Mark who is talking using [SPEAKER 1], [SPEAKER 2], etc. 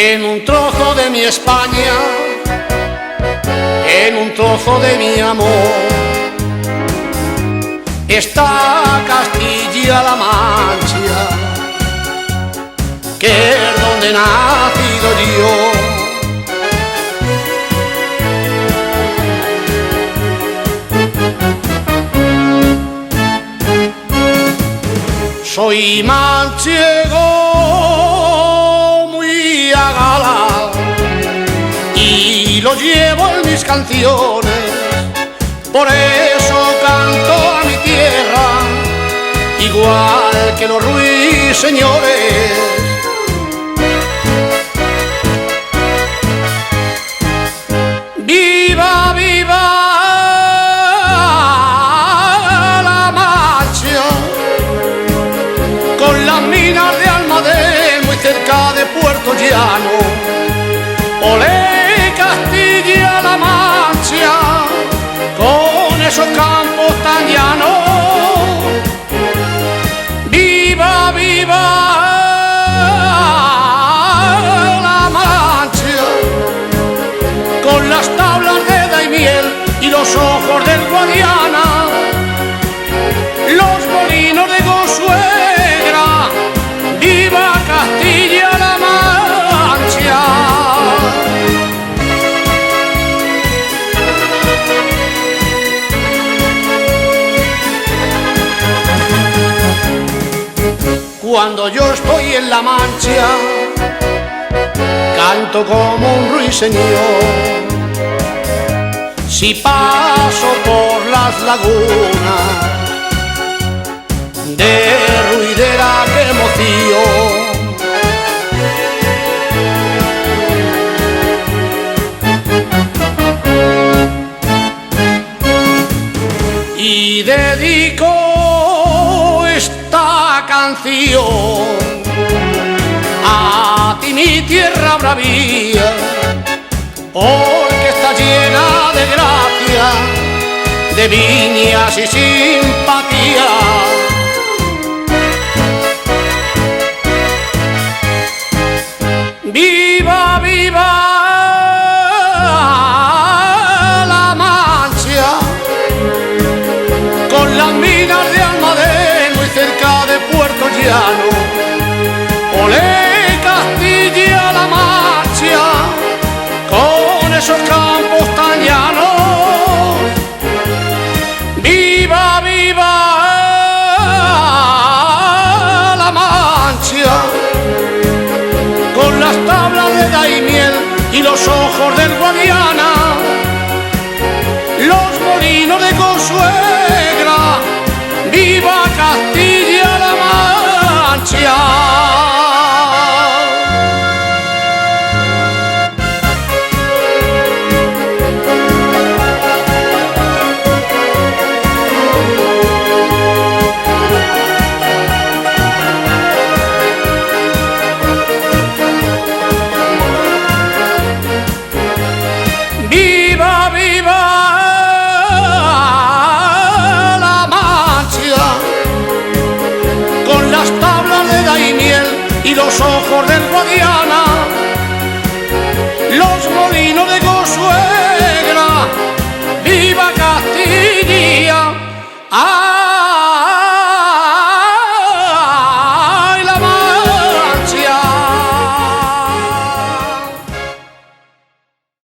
[SPEAKER 1] En un trozo de mi España, en un trozo de mi amor, está Castilla-La Mancha, que es donde he nacido yo. Soy manchego muy a gala y lo llevo en mis canciones, por eso canto a mi tierra, igual que los ruiseñores. ¡Viva, viva la Mancha! Con las minas de Almadén, muy cerca de Puerto Llano. ¡Olé, Castilla-La Mancha! Con esos campos tan llanos. ¡Viva, viva la Mancha! Con las tablas de Daimiel y los ojos del Guadiana, los molinos de Gosuegra. ¡Viva Castilla-La Mancha! Cuando yo estoy en La Mancha, canto como un ruiseñor. Si paso por las lagunas de Ruidera, qué emoción. Y dedico esta canción a ti, mi tierra bravía, porque está llena de gracia, de viñas y simpatía. ¡Viva, viva la Mancha! Con las minas de Almadén, muy cerca de Puerto Llano. ¡Olé, Castilla-La Mancha! Con esos campos tan llanos. ¡Viva, viva la Mancha! Con las tablas de Daimiel y los ojos del Guadiana, los molinos de Consuegra. ¡Viva Castilla-La Mancha! ¡Viva, viva la Mancha! Con las tablas de Daimiel y los ojos del Guadiana, los molinos de Gosuegra. ¡Viva Castilla!